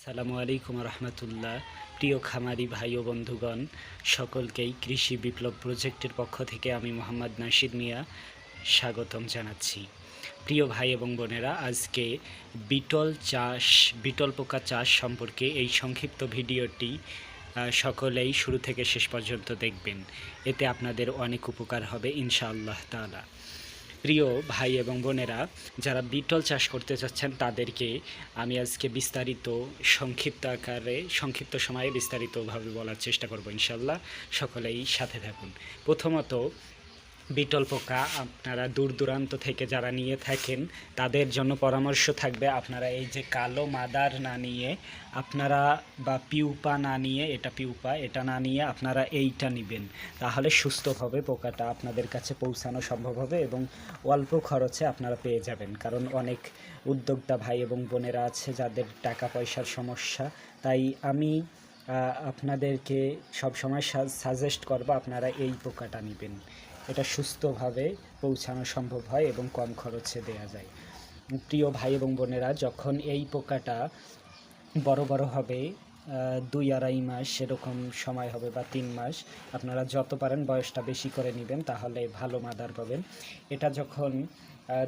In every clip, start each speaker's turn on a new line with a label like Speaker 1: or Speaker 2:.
Speaker 1: আসসালামু আলাইকুম রহমতুল্লাহ। প্রিয় খামারি ভাই ও বন্ধুগণ, সকলকেই কৃষি বিপ্লব প্রজেক্টের পক্ষ থেকে আমি মোহাম্মদ নাশিদ মিয়া স্বাগতম জানাচ্ছি। প্রিয় ভাই এবং বোনেরা, আজকে বিটল পোকা চাষ সম্পর্কে এই সংক্ষিপ্ত ভিডিওটি সকলেই শুরু থেকে শেষ পর্যন্ত দেখবেন। এতে আপনাদের অনেক উপকার হবে ইনশাআল্লাহ তাআলা। প্রিয় ভাই এবং বোনেরা, যারা বিটল চাষ করতে চাচ্ছেন তাদেরকে আমি আজকে সংক্ষিপ্ত সময়ে বিস্তারিতভাবে বলার চেষ্টা করব ইনশাল্লাহ। সকলেই সাথে থাকুন। প্রথমত, বিটল পোকা আপনারা দূর দূরান্ত থেকে যারা নিয়ে থাকেন তাদের জন্য পরামর্শ থাকবে, আপনারা এই যে কালো মাদার না নিয়ে আপনারা বা পিউপা না নিয়ে, এটা না নিয়ে আপনারা এইটা নেবেন। তাহলে সুস্থভাবে পোকাটা আপনাদের কাছে পৌঁছানো সম্ভব হবে এবং অল্প খরচে আপনারা পেয়ে যাবেন। কারণ অনেক উদ্যোক্তা ভাই এবং বোনেরা আছে যাদের টাকা পয়সার সমস্যা, তাই আমি আপনাদেরকে সবসময় সাজেস্ট করব আপনারা এই পোকাটা নেবেন। এটা সুস্থভাবে পৌঁছানো সম্ভব হয় এবং কম খরচে দেয়া যায়। প্রিয় ভাই এবং বোনেরা, যখন এই পোকাটা বড় হবে, 2-2.5 মাস এরকম সময় হবে বা 3 মাস, আপনারা যত পারেন বয়সটা বেশি করে নেবেন, তাহলে ভালো মাদার পাবেন। এটা যখন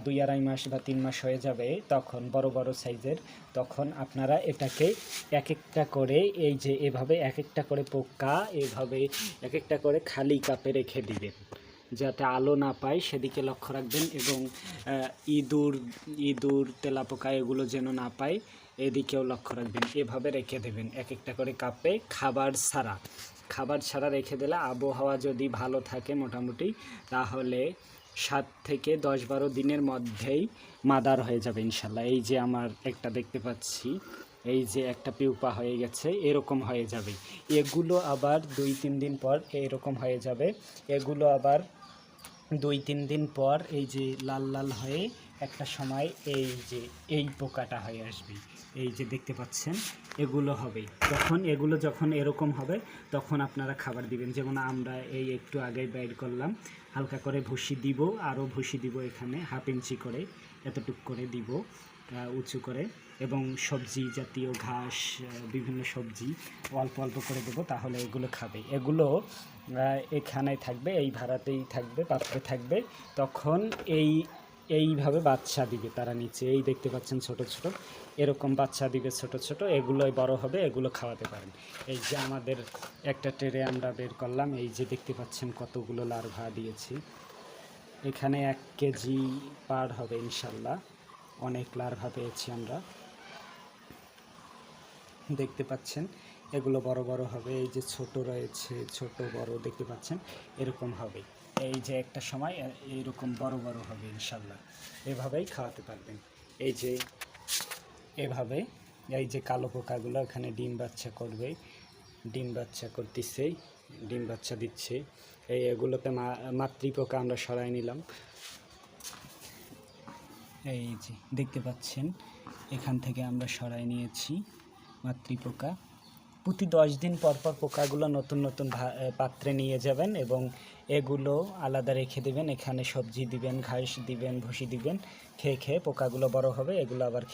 Speaker 1: 2-2.5 মাস বা 3 মাস হয়ে যাবে, তখন বড় সাইজের, তখন আপনারা এটাকে এক একটা করে এই যে এভাবে এক একটা করে পোকা এভাবে এক একটা করে খালি কাপে রেখে দিবেন, যাতে আলো না পায় সেদিকে লক্ষ্য রাখবেন। এবং ইঁদুর তেলাপোকা এগুলো যেন না পায় এদিকেও লক্ষ্য রাখবেন। এভাবে রেখে দেবেন এক একটা করে কাপে, খাবার ছাড়া রেখে দিলে আবহাওয়া যদি ভালো থাকে মোটামুটি, তাহলে 7 থেকে 10-12 দিনের মধ্যেই মাদার হয়ে যাবে ইনশাল্লাহ। এই যে আমার একটা দেখতে পাচ্ছি, এই যে একটা পিউপা হয়ে গেছে, এরকম হয়ে যাবে। এগুলো আবার 2-3 দিন পর এরকম হয়ে যাবে। এগুলো আবার 2-3 দিন পর এই যে লাল হয়ে একটা সময় এই পোকাটা হয়ে আসবে। এই যে দেখতে পাচ্ছেন এগুলো হবে। যখন এরকম হবে তখন আপনারা খাবার দিবেন। যেমন আমরা এই একটু আগে বাইর করলাম, হালকা করে ভুসি দিব, আরও ভুসি দিব, এখানে 1/2 ইঞ্চি করে এতটুক করে দিব উঁচু করে, এবং সবজি জাতীয় ঘাস, বিভিন্ন সবজি অল্প করে দেবো, তাহলে এগুলো খাবে। এগুলো এখানে থাকবে, এই ভাড়াতেই থাকবে, পাত্রে থাকবে। তখন এইভাবে বাচ্চা দিবে তারা নিচে, এই দেখতে পাচ্ছেন ছোট এরকম বাচ্চা দিবে ছোট। এগুলোই বড় হবে, এগুলো খাওয়াতে পারেন। এই যে আমাদের একটা ট্রে আমরা বের করলাম, এই যে দেখতে পাচ্ছেন কতগুলো লার্ভা দিয়েছি। এখানে 1 কেজি পার হবে ইনশাল্লাহ। অনেক লার্ভা পেয়েছি আমরা, দেখতে পাচ্ছেন। এগুলো বড় হবে, এই যে ছোট রয়েছে, ছোট বড় দেখতে পাচ্ছেন, এরকম হবে। এই যে একটা সময় এইরকম বড় হবে ইনশাল্লাহ। এভাবেই খাওয়াতে পারবেন। এই যে এভাবে, এই যে কালো পোকাগুলো এখানে ডিম বাচ্চা করবে, ডিম বাচ্চা দিচ্ছে। এগুলোতে মাতৃপোকা আমরা সরাই নিলাম। এই যে দেখতে পাচ্ছেন, এখান থেকে আমরা সরাই নিয়েছি মাতৃপোকা। প্রতি 10 দিন পর পোকাগুলো নতুন পাত্রে নিয়ে যাবেন এবং এগুলো আলাদা রেখে দেবেন। এখানে সবজি দিবেন, ঘাস দিবেন, ভুসি দিবেন। খেয়ে পোকাগুলো বড় হবে, এগুলো আবার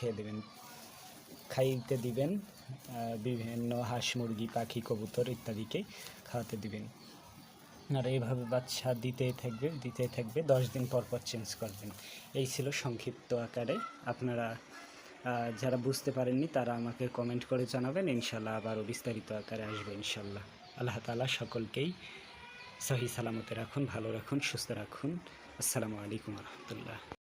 Speaker 1: খাইতে দিবেন। বিভিন্ন হাঁস, মুরগি, পাখি, কবুতর ইত্যাদিকে খাওয়াতে দিবেন। আর এইভাবে বাচ্চা দিতে থাকবে 10 দিন পর চেঞ্জ করবেন। এই ছিল সংক্ষিপ্ত আকারে। আপনারা যারা বুঝতে পারেননি তারা আমাকে কমেন্ট করে জানাবেন, ইনশাল্লাহ আবারও বিস্তারিত আকারে আসবে ইনশাল্লাহ। আল্লাহ তাআলা সকলকেই সহি সালামতে রাখুন, ভালো রাখুন, সুস্থ রাখুন। আসসালামু আলাইকুম রহমতুল্লাহ।